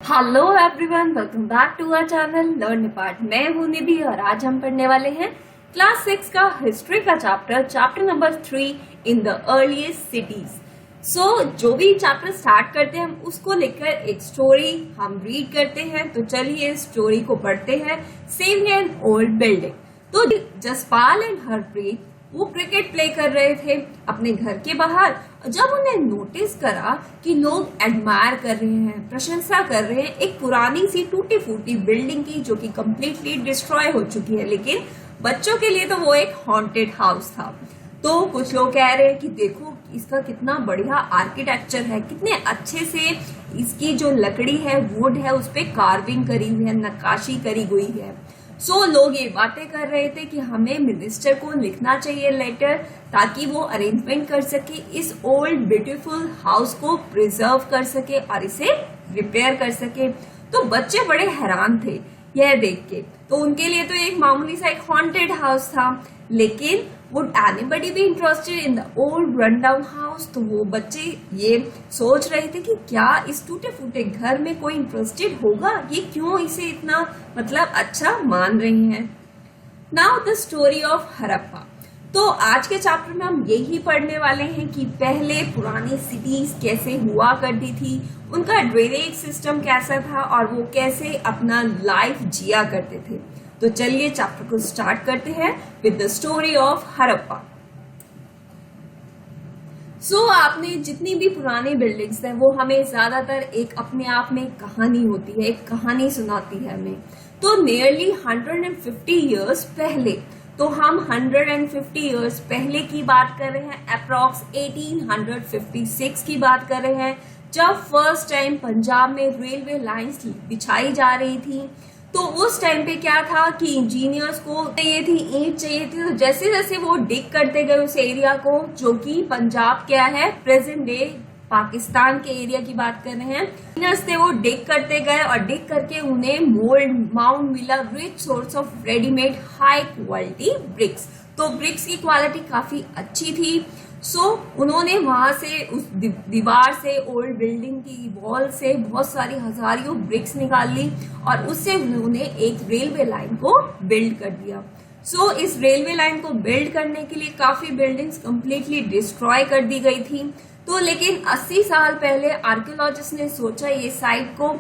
Hello everyone, welcome back to our channel learn part. मैं हूं निधि और आज हम पढ़ने वाले हैं क्लास 6 का हिस्ट्री का chapter number 3 in the earliest cities. जो भी चैप्टर स्टार्ट करते हैं हम उसको लेकर एक स्टोरी हम रीड करते हैं। तो चलिए स्टोरी को पढ़ते हैं। Saving an old building. तो जसपाल एंड हरप्रीत वो क्रिकेट प्ले कर रहे थे अपने घर के बाहर। जब उन्हें नोटिस करा कि लोग एडमायर कर रहे हैं, प्रशंसा कर रहे हैं एक पुरानी सी टूटी फूटी बिल्डिंग की जो कि कम्प्लीटली डिस्ट्रॉय हो चुकी है, लेकिन बच्चों के लिए तो वो एक हॉन्टेड हाउस था। तो कुछ लोग कह रहे हैं कि देखो इसका कितना बढ़िया आर्किटेक्चर है, कितने अच्छे से इसकी जो लकड़ी है, वुड है, उस पे कार्विंग करी हुई है, नक्काशी करी हुई है। लोग ये बातें कर रहे थे कि हमें मिनिस्टर को लिखना चाहिए लेटर, ताकि वो अरेंजमेंट कर सके, इस ओल्ड ब्यूटीफुल हाउस को प्रिजर्व कर सके और इसे रिपेयर कर सके। तो बच्चे बड़े हैरान थे यह देख के। तो उनके लिए तो एक मामूली सा एक हॉन्टेड हाउस था, लेकिन would anybody be interested in the old run down house. तो वो बच्चे ये सोच रहे थे कि क्या इस टूटे फूटे घर में कोई इंटरेस्टेड होगा, ये क्यों इसे इतना अच्छा मान रहे हैं। Now the story of Harappa. तो आज के चैप्टर में हम यही पढ़ने वाले हैं कि पहले पुरानी सिटीज कैसे हुआ करती थी, उनका ड्रेनेज सिस्टम कैसा था और वो कैसे अपना लाइफ जिया करते थे। तो चलिए चैप्टर को स्टार्ट करते हैं with the story of Harappa. आपने जितनी भी पुरानी बिल्डिंग्स हैं वो हमें ज्यादातर एक अपने आप में कहानी होती है, एक कहानी सुनाती है हमें। तो नियरली 150 इयर्स पहले, तो हम 150 इयर्स पहले की बात कर रहे हैं, अप्रॉक्स 1856 की बात कर रहे हैं, जब फर्स्ट टाइम पंजाब में रेलवे लाइंस बिछाई जा रही थी। तो उस टाइम पे क्या था कि इंजीनियर्स को चाहिए थी, ईंट चाहिए थी। तो जैसे जैसे वो डिग करते गए उस एरिया को, जो कि पंजाब क्या है, प्रेजेंट डे पाकिस्तान के एरिया की बात कर रहे हैं, इंजीनियर्स थे वो डिग करते गए और डिग करके उन्हें माउंट मिला rich source of readymade high quality bricks. तो ब्रिक्स की क्वालिटी काफी अच्छी थी। उन्होंने वहां से उस दीवार से, ओल्ड बिल्डिंग की वॉल से बहुत सारी हजारियों ब्रिक्स निकाल ली और उससे उन्होंने एक रेलवे लाइन को बिल्ड कर दिया। इस रेलवे लाइन को बिल्ड करने के लिए काफी बिल्डिंग्स कंप्लीटली डिस्ट्रॉय कर दी गई थी। तो लेकिन 80 साल पहले आर्कियोलॉजिस्ट ने सोचा, ये साइट को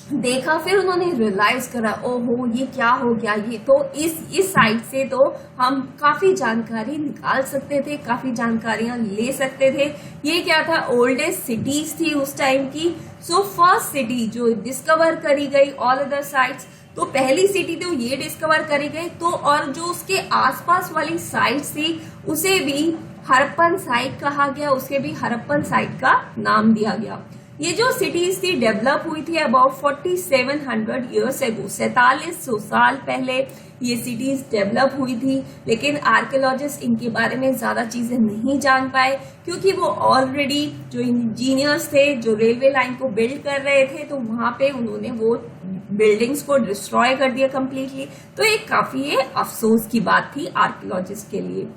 देखा, फिर उन्होंने रियलाइज करा, ओहो ये क्या हो गया। ये तो इस साइट से तो हम काफी जानकारी निकाल सकते थे, काफी जानकारियां ले सकते थे। ये क्या था, ओल्डेस्ट सिटीज थी उस टाइम की। फर्स्ट सिटी जो डिस्कवर करी गई, ऑल अदर साइट्स, तो पहली सिटी तो ये डिस्कवर करी गई। तो और जो उसके आसपास वाली साइट्स थी उसे भी हड़प्पन साइट कहा गया, उसे भी हड़प्पन साइट का नाम दिया गया। ये जो सिटीज थी डेवलप हुई थी अबाउट 4700 ईयर्स एगो, 4700 साल पहले ये सिटीज डेवलप हुई थी। लेकिन आर्कियोलॉजिस्ट इनके बारे में ज्यादा चीजें नहीं जान पाए, क्योंकि वो ऑलरेडी जो इंजीनियर्स थे जो रेलवे लाइन को बिल्ड कर रहे थे, तो वहां पे उन्होंने वो बिल्डिंग्स को डिस्ट्रॉय कर दिया कम्प्लीटली। तो एक काफी अफसोस की बात थी आर्कियोलॉजिस्ट के लिए।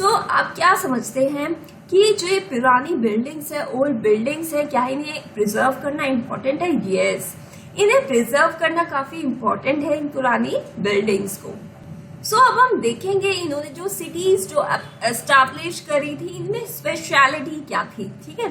आप क्या समझते हैं कि जो ये पुरानी बिल्डिंग्स है, ओल्ड बिल्डिंग्स है, क्या इन्हें प्रिजर्व करना इम्पोर्टेंट है? यस, इन्हें प्रिजर्व करना काफी इम्पोर्टेंट है, इन पुरानी बिल्डिंग्स को। अब हम देखेंगे इन्होंने जो सिटीज जो एस्टैब्लिश करी थी, इनमें स्पेशलिटी क्या थी। ठीक है,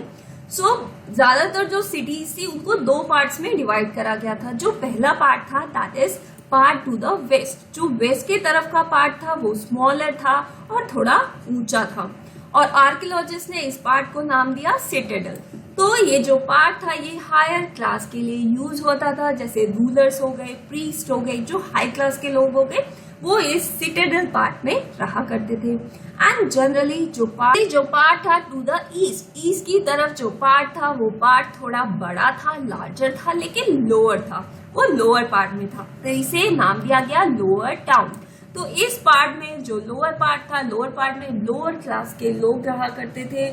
ज्यादातर जो सिटीज थी उनको दो पार्ट्स में डिवाइड करा गया था। जो पहला पार्ट था that is part to the west. जो वेस्ट की तरफ का पार्ट था वो स्मॉलर था और थोड़ा ऊंचा था, और आर्कियोलॉजिस्ट ने इस पार्ट को नाम दिया सिटाडेल। तो ये जो पार्ट था ये हायर क्लास के लिए यूज होता था, जैसे रूलर्स हो गए, प्रीस्ट हो गए, जो हाई क्लास के लोग हो गए, वो इस सिटाडेल पार्ट में रहा करते थे। एंड जनरली जो पार्ट था टू द ईस्ट की तरफ जो पार्ट था वो पार्ट थोड़ा बड़ा था, लार्जर था, लेकिन लोअर था, वो लोअर पार्ट में था, तो इसे नाम दिया गया लोअर टाउन। तो इस पार्ट में जो लोअर पार्ट था, लोअर पार्ट में लोअर क्लास के लोग रहा करते थे।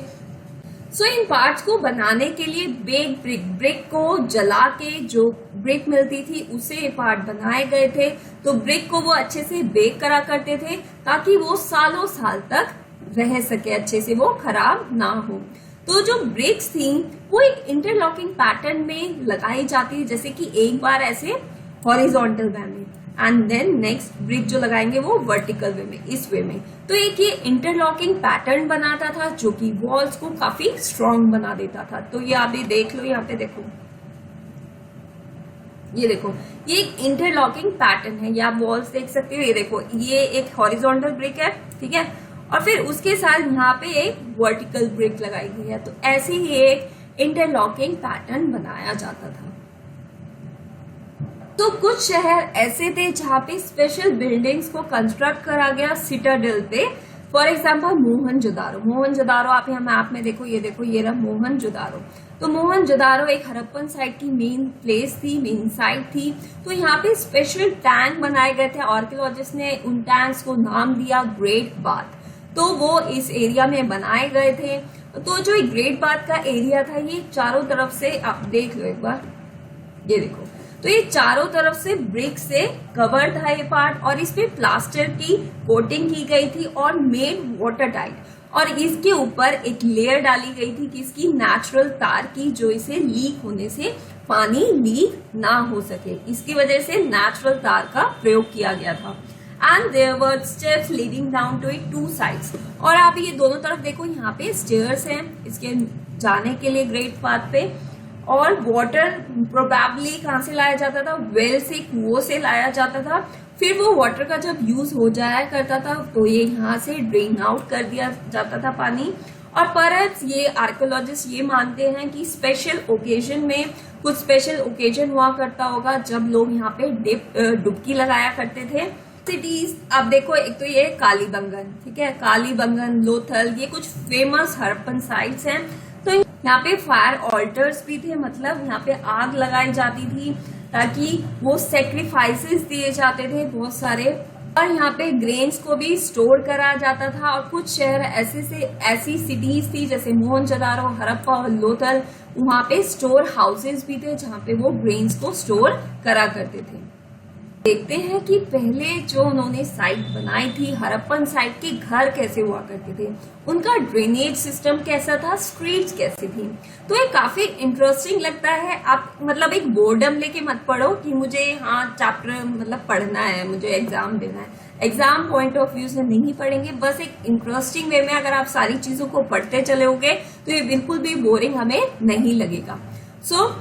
इन पार्ट्स को बनाने के लिए ब्रिक को जला के जो ब्रिक मिलती थी उसे पार्ट बनाए गए थे। तो ब्रिक को वो अच्छे से बेक करा करते थे ताकि वो सालों साल तक रह सके, अच्छे से वो खराब ना हो। तो जो ब्रिक्स थी वो एक इंटरलॉकिंग पैटर्न में लगाई जाती है, जैसे कि एक बार ऐसे हॉरिजॉन्टल वे में एंड देन नेक्स्ट ब्रिक जो लगाएंगे वो वर्टिकल वे में, इस वे में। तो एक ये इंटरलॉकिंग पैटर्न बनाता था जो कि वॉल्स को काफी स्ट्रॉन्ग बना देता था। तो ये आप भी देख लो, यहाँ पे देखो, ये देखो, ये एक इंटरलॉकिंग पैटर्न है, ये आप वॉल्स देख सकते हो। ये देखो, ये एक हॉरिजॉन्टल ब्रिक है, ठीक है, और फिर उसके साथ यहाँ पे एक वर्टिकल ब्रिक लगाई गई है। तो ऐसे ही एक इंटरलॉकिंग पैटर्न बनाया जाता था। तो कुछ शहर ऐसे थे जहाँ पे स्पेशल बिल्डिंग्स को कंस्ट्रक्ट करा गया सिटाडेल पे। फॉर एग्जाम्पल मोहनजोदारो, मोहनजोदारो आप यहाँ मैप में देखो, ये देखो, ये रहा मोहनजोदारो। तो मोहनजोदारो एक हड़प्पन साइट की मेन प्लेस थी, मेन साइट थी। तो यहाँ पे स्पेशल टैंक बनाए गए थे, आर्कियोलॉजिस्ट ने उन टैंक्स को नाम दिया ग्रेट बाथ। तो वो इस एरिया में बनाए गए थे। तो जो ग्रेट बाथ का एरिया था, ये चारों तरफ से, आप देख लो एक बार, ये देखो, तो ये चारों तरफ से ब्रिक से कवर था ये पार्ट, और इस पे प्लास्टर की कोटिंग की गई थी और मेड वाटर टाइट। और इसके ऊपर एक लेयर डाली गई थी किसकी, नेचुरल तार की, जो इसे लीक होने से पानी लीक ना हो सके, इसकी वजह से नेचुरल तार का प्रयोग किया गया था। And there were steps leading down to it two sides. और आप ये दोनों तरफ देखो, यहाँ पे स्टेयर्स हैं इसके जाने के लिए ग्रेट पाथ पे। और वाटर प्रोबेबली कहाँ से लाया जाता था, वेल से, कुओं से लाया जाता था। फिर वो वाटर का जब यूज हो जाया करता था तो ये यहाँ से ड्रेन आउट कर दिया जाता था पानी। और परहैप्स ये आर्कियोलॉजिस्ट ये मानते हैं कि स्पेशल ओकेजन में, कुछ स्पेशल ओकेजन हुआ करता होगा जब लोग यहाँ पे डुबकी लगाया करते थे। सिटीज आप देखो, एक तो ये कालीबंगन, ठीक है, कालीबंगन, लोथल, ये कुछ फेमस हड़प्पन साइट्स हैं। तो यहाँ पे फायर ऑल्टर्स भी थे, मतलब यहाँ पे आग लगाई जाती थी ताकि वो सेक्रीफाइसेस दिए जाते थे बहुत सारे। और यहाँ पे ग्रेन्स को भी स्टोर करा जाता था। और कुछ शहर ऐसी सिटीज थी जैसे मोहनजोदारो, हड़प्पा और लोथल, वहाँ पे स्टोर हाउसेस भी थे जहाँ पे वो ग्रेन्स को स्टोर करा करते थे। देखते हैं कि पहले जो उन्होंने साइट बनाई थी, हड़प्पन साइट के घर कैसे हुआ करते थे, उनका ड्रेनेज सिस्टम कैसा था, स्ट्रीट्स कैसी थी। तो ये काफी इंटरेस्टिंग लगता है। आप मतलब एक बोर्डम लेके मत पढ़ो कि मुझे हाँ चैप्टर मतलब पढ़ना है, मुझे एग्जाम देना है, एग्जाम पॉइंट ऑफ व्यू से नहीं पढ़ेंगे। बस एक इंटरेस्टिंग वे में अगर आप सारी चीजों को पढ़ते चलोगे तो ये बिल्कुल भी बोरिंग हमें नहीं लगेगा। सो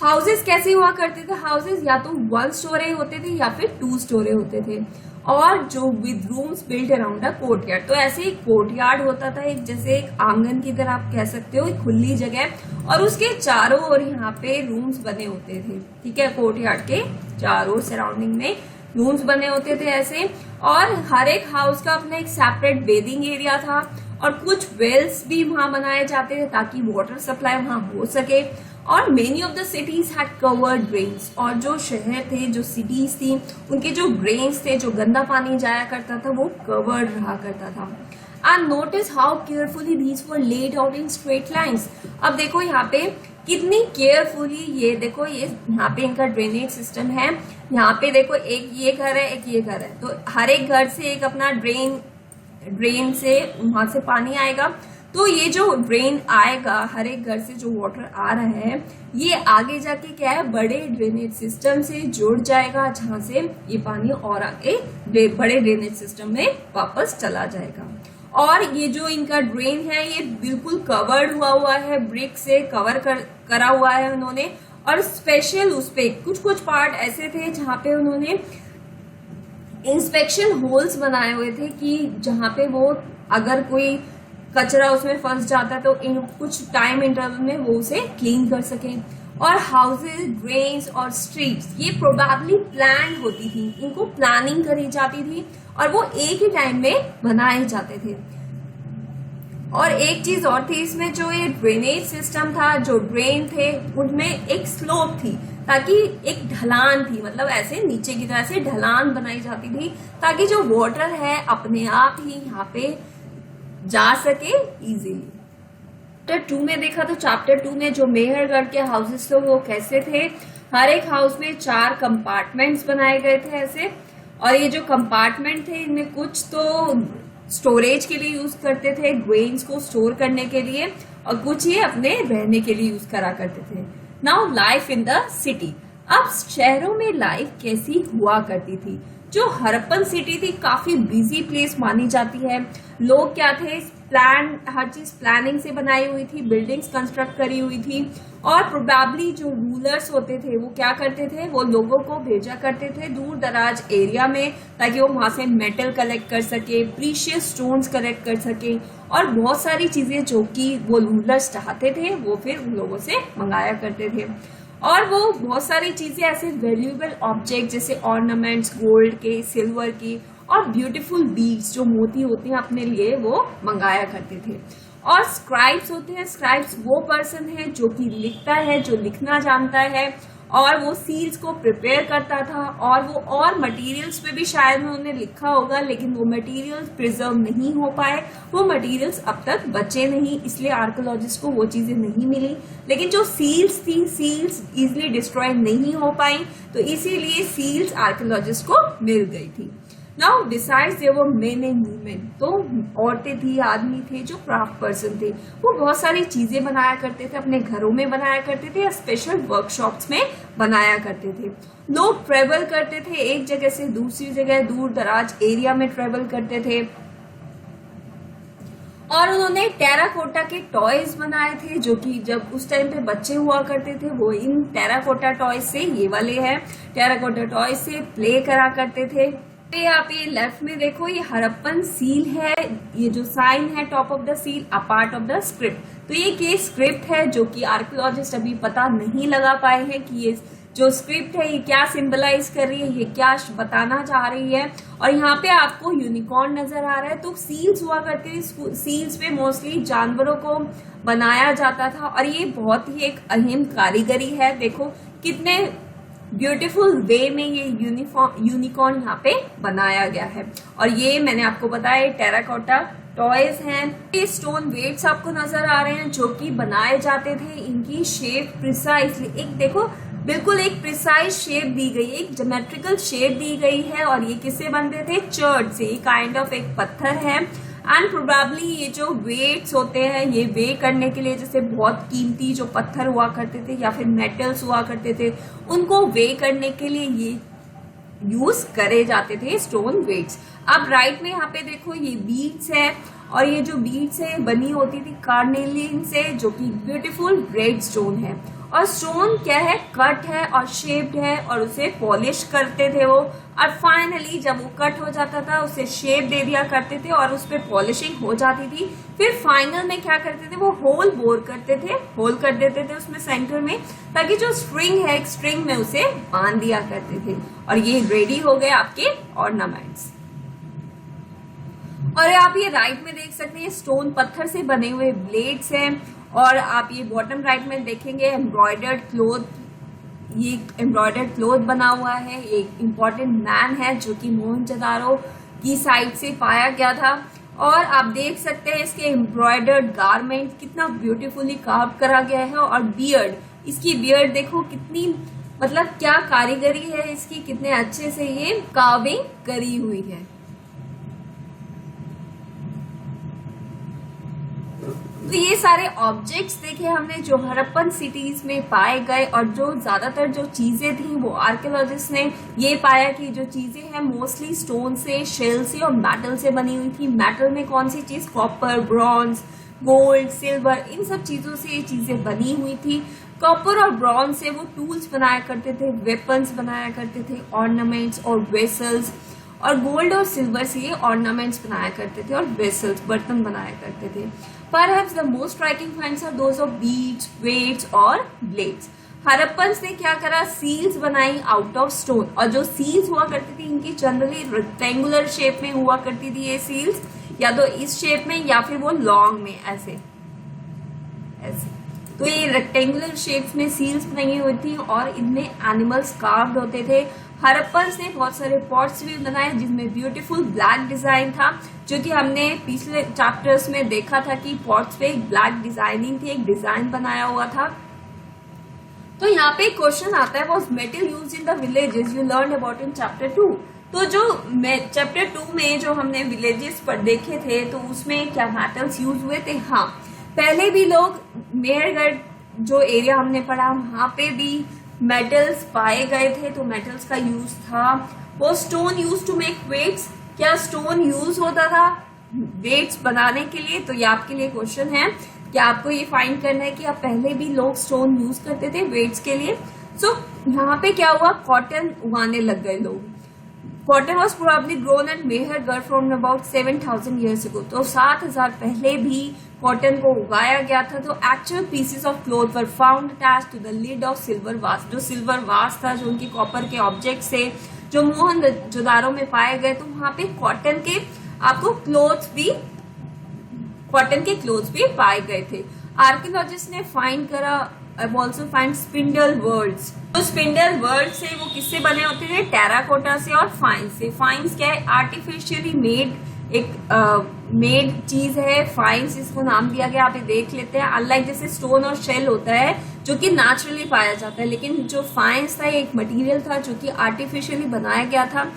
हाउसेस कैसे हुआ करते थे, हाउसेस या तो 1 स्टोरी होते थे या फिर 2 स्टोरी होते थे, और जो with rooms built around a courtyard. तो ऐसे एक कोर्टयार्ड होता था, एक जैसे एक आंगन की तरह आप कह सकते हो, एक खुली जगह, और उसके चारों ओर यहाँ पे रूम्स बने होते थे, ठीक है, कोर्टयार्ड के चारों सराउंडिंग में रूम्स बने होते थे ऐसे। और हर एक हाउस का अपना एक सेपरेट बेदिंग एरिया था, और कुछ वेल्स भी वहां बनाए जाते थे ताकि वाटर सप्लाई वहां हो सके। और many of the cities had covered drains, और जो शहर थे, जो सिटीज थी, उनके जो ड्रेन्स थे, जो गंदा पानी जाया करता था, वो कवर्ड रहा करता था। And notice how carefully these were laid out in straight lines. अब देखो यहाँ पे कितनी केयरफुली, ये देखो, ये यहाँ पे इनका ड्रेनेज सिस्टम है। यहाँ पे देखो, एक ये घर है, एक ये घर है, तो हर एक घर से एक अपना ड्रेन से वहां से पानी आएगा। तो ये जो ड्रेन आएगा, हर एक घर से जो वाटर आ रहा है, ये आगे जाके क्या है, बड़े ड्रेनेज सिस्टम से जुड़ जाएगा, जहां से ये पानी और आगे बड़े ड्रेनेज सिस्टम में वापस चला जाएगा। और ये जो इनका ड्रेन है, ये बिल्कुल कवर्ड हुआ है, ब्रिक से करा हुआ है उन्होंने। और स्पेशल उस पे कुछ पार्ट ऐसे थे जहां पे उन्होंने इंस्पेक्शन होल्स बनाए हुए थे कि जहां पे वो अगर कोई कचरा उसमें फंस जाता है तो इन कुछ टाइम इंटरवल में वो उसे क्लीन कर सके। और हाउसेस, ड्रेन्स और स्ट्रीट्स ये प्रोबेबली प्लान होती थी, इनको प्लानिंग करी जाती थी और वो एक ही टाइम में बनाए जाते थे। और एक चीज और थी इसमें, जो ये ड्रेनेज सिस्टम था, जो ड्रेन थे, उनमें एक स्लोप थी, ताकि एक ढलान थी, मतलब ऐसे नीचे की तरह से ढलान बनाई जाती थी ताकि जो वाटर है अपने आप ही यहाँ पे जा सके इजीली। चैप्टर 2 में देखा तो चैप्टर 2 में जो मेहरगढ़ के हाउसेस थे वो कैसे थे। हर एक हाउस में 4 कंपार्टमेंट्स बनाए गए थे ऐसे, और ये जो कंपार्टमेंट थे इनमें कुछ तो स्टोरेज के लिए यूज करते थे, ग्रेन्स को स्टोर करने के लिए, और कुछ ये अपने रहने के लिए यूज करा करते थे। Now life in the city. अब शहरों में लाइफ कैसी हुआ करती थी। जो हड़प्पन सिटी थी काफी बिजी प्लेस मानी जाती है। लोग क्या थे, हर चीज प्लानिंग से बनाई हुई थी, बिल्डिंग्स कंस्ट्रक्ट करी हुई थी। और प्रोबेबली जो रूलर्स होते थे वो क्या करते थे, वो लोगों को भेजा करते थे दूर दराज एरिया में, ताकि वो वहां से मेटल कलेक्ट कर सके, प्रीशियस स्टोन्स कलेक्ट कर सके, और बहुत सारी चीजें जो कि वो रूलर्स चाहते थे वो फिर उन लोगों से मंगाया करते थे। और वो बहुत सारी चीजें ऐसे वैल्यूएबल ऑब्जेक्ट जैसे ऑर्नामेंट्स, गोल्ड के, सिल्वर की, और ब्यूटीफुल बीड्स जो मोती होते हैं अपने लिए वो मंगाया करते थे। और स्क्राइब्स होते हैं, स्क्राइब्स वो पर्सन है जो कि लिखता है, जो लिखना जानता है, और वो सील्स को प्रिपेयर करता था। और वो और मटेरियल्स पे भी शायद उन्होंने लिखा होगा, लेकिन वो मटेरियल्स प्रिजर्व नहीं हो पाए, वो मटेरियल्स अब तक बचे नहीं, इसलिए आर्कियोलॉजिस्ट को वो चीजें नहीं मिली। लेकिन जो सील्स थी, सील्स इजिली डिस्ट्रॉय नहीं हो पाई, तो इसीलिए सील्स आर्कियोलॉजिस्ट को मिल गई थी। Now besides there were men and women, तो औरतें थी, आदमी थे जो क्राफ्ट पर्सन थे, वो बहुत सारी चीजें बनाया करते थे, अपने घरों में बनाया करते थे या स्पेशल वर्कशॉप्स में बनाया करते थे। लोग ट्रेवल करते थे एक जगह से दूसरी जगह, दूर दराज एरिया में ट्रेवल करते थे। और उन्होंने टेराकोटा के टॉयज बनाए थे, जो कि जब उस टाइम पे बच्चे हुआ करते थे वो इन टेराकोटा टॉयज से, ये वाले हैं टेराकोटा टॉयज से प्ले करा करते थे। आप ये लेफ्ट में देखो, ये हड़प्पन सील है, ये जो साइन है top of the seal, a part of the script. तो ये केस स्क्रिप्ट है जो कि आर्कियोलॉजिस्ट अभी पता नहीं लगा पाए हैं कि ये जो स्क्रिप्ट है ये क्या सिंबलाइज कर रही है, ये क्या बताना चाह रही है। और यहाँ पे आपको यूनिकॉर्न नजर आ रहा है। तो सील्स हुआ करती थी, सील्स पे मोस्टली जानवरों को बनाया जाता था, और ये बहुत ही एक अहम कारीगरी है। देखो कितने ब्यूटीफुल वे में ये यूनिकॉर्न यहाँ पे बनाया गया है। और ये मैंने आपको बताया टेराकोटा टॉयज हैं। ये स्टोन वेट्स आपको नजर आ रहे हैं जो कि बनाए जाते थे। इनकी शेप प्रिसाइजली, एक देखो बिल्कुल एक प्रिसाइज शेप दी गई है, एक ज्योमेट्रिकल शेप दी गई है। और ये किससे बनते थे, चर्ड से, काइंड ऑफ एक पत्थर है। एंड प्रोबेबली ये जो वेट्स होते हैं ये वे करने के लिए, जैसे बहुत कीमती जो पत्थर हुआ करते थे या फिर मेटल्स हुआ करते थे, उनको वे करने के लिए ये यूज करे जाते थे स्टोन वेट्स। अब राइट में यहाँ पे देखो ये बीड्स है, और ये जो बीड्स है बनी होती थी कार्नेलियन से, जो कि ब्यूटीफुल रेड स्टोन है। और स्टोन क्या है, कट है और शेप्ड है, और उसे पॉलिश करते थे वो। और फाइनली जब वो कट हो जाता था उसे शेप दे दिया करते थे और उस पर पॉलिशिंग हो जाती थी। फिर फाइनल में क्या करते थे, वो होल बोर करते थे, होल कर देते थे उसमें सेंटर में, ताकि जो स्ट्रिंग है, एक स्ट्रिंग में उसे बांध दिया करते थे। और ये रेडी हो गए आपके ऑर्नामेंट्स। और आप ये राइट में देख सकते हैं स्टोन पत्थर से बने हुए ब्लेड्स हैं। और आप ये बॉटम राइट में देखेंगे एम्ब्रॉयडर्ड क्लोथ, ये एम्ब्रॉयडर्ड क्लोथ बना हुआ है। ये इम्पोर्टेंट मैन है जो कि मोहनजोदारो की साइड से पाया गया था। और आप देख सकते हैं इसके एम्ब्रॉयडर्ड गारमेंट कितना ब्यूटीफुली कार्व करा गया है। और बियर्ड, इसकी बियर्ड देखो कितनी, मतलब क्या कारीगरी है इसकी, कितने अच्छे से ये कार्विंग करी हुई है। तो ये सारे ऑब्जेक्ट्स देखे हमने जो हड़प्पन सिटीज में पाए गए, और जो ज्यादातर जो चीजें थी वो आर्कियोलॉजिस्ट ने ये पाया कि जो चीजें हैं मोस्टली स्टोन से, शेल से और मेटल से बनी हुई थी। मेटल में कौन सी चीज, कॉपर, ब्रॉन्ज, गोल्ड, सिल्वर, इन सब चीजों से ये चीजें बनी हुई थी। कॉपर और ब्रॉन्ज से वो टूल्स बनाया करते थे, वेपन्स बनाया करते थे, ऑर्नामेंट्स और वेसल्स। और गोल्ड और सिल्वर से ये ऑर्नामेंट्स बनाया करते थे और वेसल्स, बर्तन बनाया करते थे। Perhaps the most striking finds are those of beads, weights और blades. हड़प्पन्स ने क्या करा, सील्स बनाई आउट ऑफ स्टोन। और जो सील्स हुआ करती थी इनकी जनरली रेक्टेंगुलर शेप में हुआ करती थी ये सील्स, या तो इस शेप में या फिर वो लॉन्ग में ऐसे ऐसे। तो ये रेक्टेंगुलर शेप्स में सील्स बनी हुई थी और इनमें एनिमल्स कार्व्ड होते थे। हड़प्पन्स ने बहुत सारे पॉट्स भी बनाए जिसमें ब्यूटीफुल ब्लैक डिजाइन था, जो कि हमने पिछले चैप्टर्स में देखा था कि पॉट्स पे एक ब्लैक डिजाइनिंग थी, एक डिजाइन बनाया हुआ था। तो यहाँ पे क्वेश्चन आता है, was metal used in the villages you learn about in chapter 2। तो जो चैप्टर 2 में जो हमने विलेजेस पर देखे थे तो उसमें क्या मेटल्स यूज हुए थे? हाँ, पहले भी लोग मेहरगढ़ जो एरिया हमने पढ़ा वहां पे भी मेटल्स पाए गए थे, तो मेटल्स का यूज था। वो stone use to make weights, क्या स्टोन यूज होता था वेट्स बनाने के लिए? तो ये आपके लिए क्वेश्चन है कि आपको ये फाइंड करना है कि आप पहले भी लोग स्टोन यूज करते थे वेट्स के लिए। सो यहाँ पे क्या हुआ, कॉटन उगाने लग गए लोग। Cotton was probably grown at Mehrgarh from about 7000 years ago। तो 7000 पहले भी कॉटन को उगाया गया था। तो actual pieces of cloth were found attached to the lid of silver vase. जो सिल्वर वास था, जो उनकी कॉपर के ऑब्जेक्ट थे, जो मोहनजोदारो में पाए गए, तो वहां पे कॉटन के आपको क्लोथ्स भी पाए गए थे। आर्कियोलॉजिस्ट ने फाइंड करा, ऑल्सो फाइंड स्पिंडल वर्ड्स। तो स्पिंडल वर्ड से वो किससे बने होते थे? टेराकोटा से और फाइन्स से। फाइन्स क्या है? आर्टिफिशियली मेड चीज है। फाइन्स इसको नाम दिया गया, आप ये देख लेते हैं। अनलाइक जैसे स्टोन और शेल होता है जो कि नेचुरली पाया जाता है, लेकिन जो फाइन्स था एक मटेरियल था जो कि आर्टिफिशियली बनाया गया था।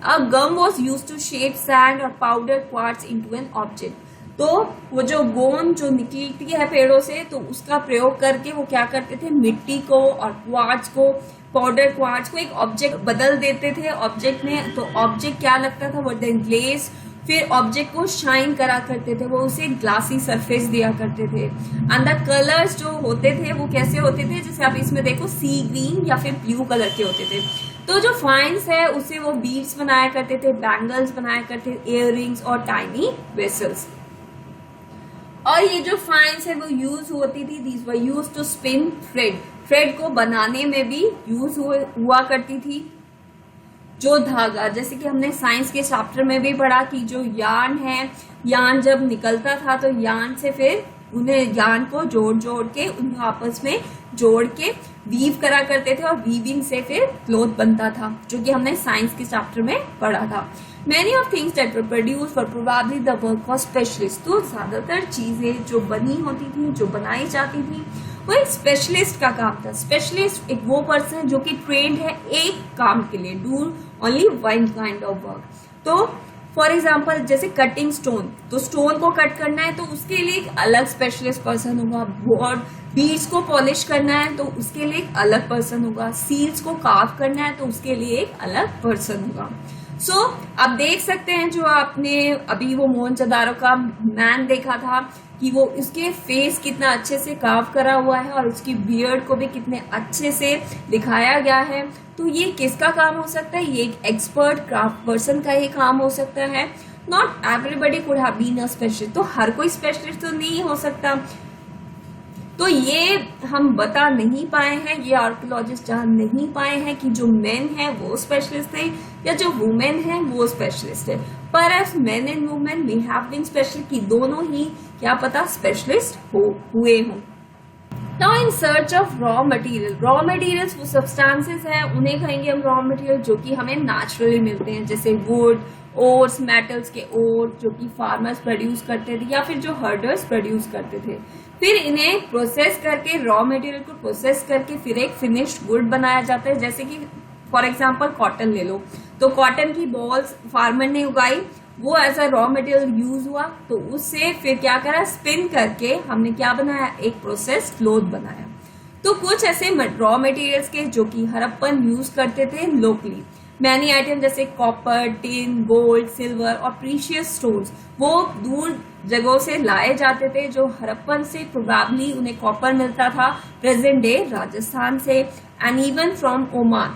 A gum was used to shape sand और powder quartz into an object. तो वो जो गोंद जो निकलती है पेड़ों से, तो उसका प्रयोग करके वो क्या करते थे, मिट्टी को और क्वार्ट्ज को, पाउडर क्वार्ट्ज को एक ऑब्जेक्ट बदल देते थे ऑब्जेक्ट में। तो ऑब्जेक्ट क्या लगता था, वो देन ग्लेज, फिर ऑब्जेक्ट को शाइन करा करते थे, वो उसे ग्लासी सरफेस दिया करते थे। एंड द कलर्स जो होते थे वो कैसे होते थे, जैसे आप इसमें देखो सी ग्रीन या फिर ब्लू कलर के होते थे। तो जो फाइन्स है उससे वो बीड्स बनाया करते थे, बैंगल्स बनाया करते थे, इयररिंग्स और टाइनी वेसल्स। और ये जो फाइन्स है वो यूज होती थी, these were use to spin thread. Thread को बनाने में भी यूज हुआ करती थी। जो धागा, जैसे कि हमने साइंस के चैप्टर में भी पढ़ा कि जो यार्न है, यार्न जब निकलता था तो यार्न से फिर उन्हें यार्न को जोड़ के उन्हें आपस में जोड़ के वीव करा करते थे और वीविंग से फिर क्लॉथ बनता था, जो कि हमने साइंस के चैप्टर में पढ़ा था। Many of things that were produced were probably the work of specialists। तो ज्यादातर चीजें जो बनी होती थी, जो बनाई जाती थी, वो एक स्पेशलिस्ट का काम था। स्पेशलिस्ट एक वो पर्सन जो कि ट्रेंड है एक काम के लिए, do only one kind of work. तो फॉर एग्जाम्पल जैसे कटिंग स्टोन, तो स्टोन को कट करना है तो उसके लिए एक अलग स्पेशलिस्ट पर्सन होगा। और बीड्स को पॉलिश करना है तो उसके लिए एक अलग पर्सन होगा। सील्स को कार्व करना है तो उसके लिए एक अलग पर्सन होगा। सो आप देख सकते हैं, जो आपने अभी वो मोहनजोदारो का मैन देखा था कि वो उसके फेस कितना अच्छे से कार्व करा हुआ है और उसकी बियर्ड को भी कितने अच्छे से दिखाया गया है। तो ये किसका काम हो सकता है? ये एक एक्सपर्ट क्राफ्ट पर्सन का ही काम हो सकता है। Not everybody could have been a specialist. तो हर कोई स्पेशलिस्ट तो नहीं हो सकता। तो ये हम बता नहीं पाए हैं, ये आर्कियोलॉजिस्ट जान नहीं पाए हैं कि जो मेन है वो स्पेशलिस्ट है या जो वुमेन है वो स्पेशलिस्ट है। पर as men and women we have been special, कि दोनों ही क्या पता स्पेशलिस्ट हुए हों। Now in search of raw material. Raw materials वो सब्सटेंसेस हैं, उन्हें कहेंगे हम रॉ मटेरियल, जो कि हमें नेचुरली मिलते हैं, जैसे वुड, ओर्स, मेटल्स के ओर जो कि फार्मर्स प्रोड्यूस करते थे या फिर जो हर्डर्स प्रोड्यूस करते थे। फिर इन्हें प्रोसेस करके, रॉ मटेरियल को प्रोसेस करके फिर एक फिनिश्ड गुड बनाया जाता है। जैसे कि फॉर एग्जांपल कॉटन ले लो, तो कॉटन की बॉल्स फार्मर ने उगाई, वो as a raw material use हुआ, तो उससे फिर क्या करा, स्पिन करके हमने क्या बनाया, एक प्रोसेस क्लॉथ बनाया। तो कुछ ऐसे रॉ मटेरियल्स के जो कि हड़प्पन यूज करते थे लोकली। मैनी आइटम जैसे कॉपर, टिन, गोल्ड, सिल्वर और प्रीशियस स्टोन्स वो दूर जगहों से लाए जाते थे। जो हड़प्पन से प्रोबेबली उन्हें कॉपर मिलता था, प्रेजेंट डे राजस्थान से, एंड इवन फ्रॉम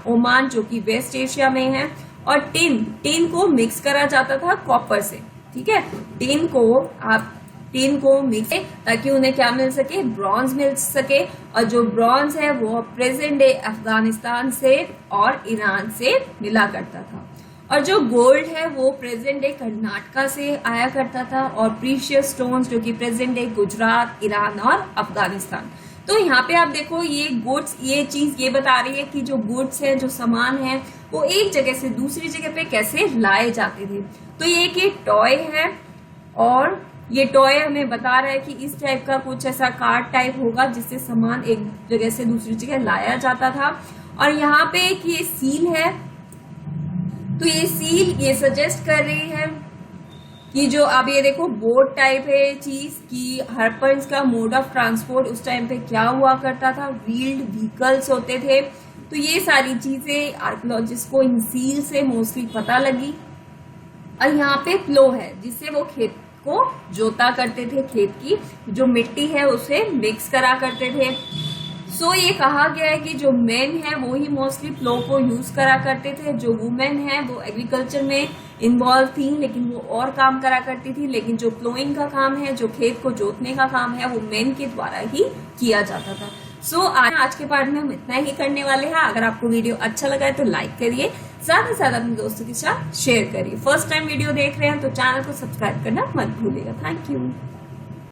ओमान जो कि वेस्ट एशिया में है। और टिन को मिक्स करा जाता था कॉपर से, ठीक है। टिन को मिक्स ताकि उन्हें क्या मिल सके, ब्रॉन्ज मिल सके। और जो ब्रॉन्ज है वो प्रेजेंट डे अफगानिस्तान से और ईरान से मिला करता था। और जो गोल्ड है वो प्रेजेंट डे कर्नाटका से आया करता था। और प्रीशियस स्टोन्स जो कि प्रेजेंट डे गुजरात, ईरान और अफगानिस्तान। तो यहाँ पे आप देखो, ये गुड्स, ये चीज ये बता रही है कि जो गुड्स है, जो सामान है, वो एक जगह से दूसरी जगह पे कैसे लाए जाते थे। तो ये एक टॉय है और ये टॉय हमें बता रहा है कि इस टाइप का कुछ ऐसा कार्ड टाइप होगा जिससे सामान एक जगह से दूसरी जगह लाया जाता था। और यहाँ पे एक ये सील है, तो ये सील ये सजेस्ट कर रही है कि जो अब ये देखो बोट टाइप है चीज कि हर्पन्स का मोड ऑफ ट्रांसपोर्ट उस टाइम पे क्या हुआ करता था, व्हील्ड व्हीकल्स होते थे। तो ये सारी चीजें आर्कियोलॉजिस्ट को इन सील से मोस्टली पता लगी। और यहाँ पे प्लो है जिससे वो खेत को जोता करते थे, खेत की जो मिट्टी है उसे मिक्स करा करते थे। सो ये कहा गया है कि जो मेन है वो ही मोस्टली प्लो को यूज करा करते थे, जो वुमेन है वो एग्रीकल्चर में इन्वॉल्व थी लेकिन वो और काम करा करती थी, लेकिन जो प्लोइंग का काम है, जो खेत को जोतने का काम है, वो मेन के द्वारा ही किया जाता था। सो आज के पार्ट में हम इतना ही करने वाले हैं। अगर आपको वीडियो अच्छा लगा है तो लाइक करिए, ज्यादा से ज्यादा अपने दोस्तों के साथ शेयर करिए। फर्स्ट टाइम वीडियो देख रहे हैं तो चैनल को सब्सक्राइब करना मत भूलिएगा। Thank you.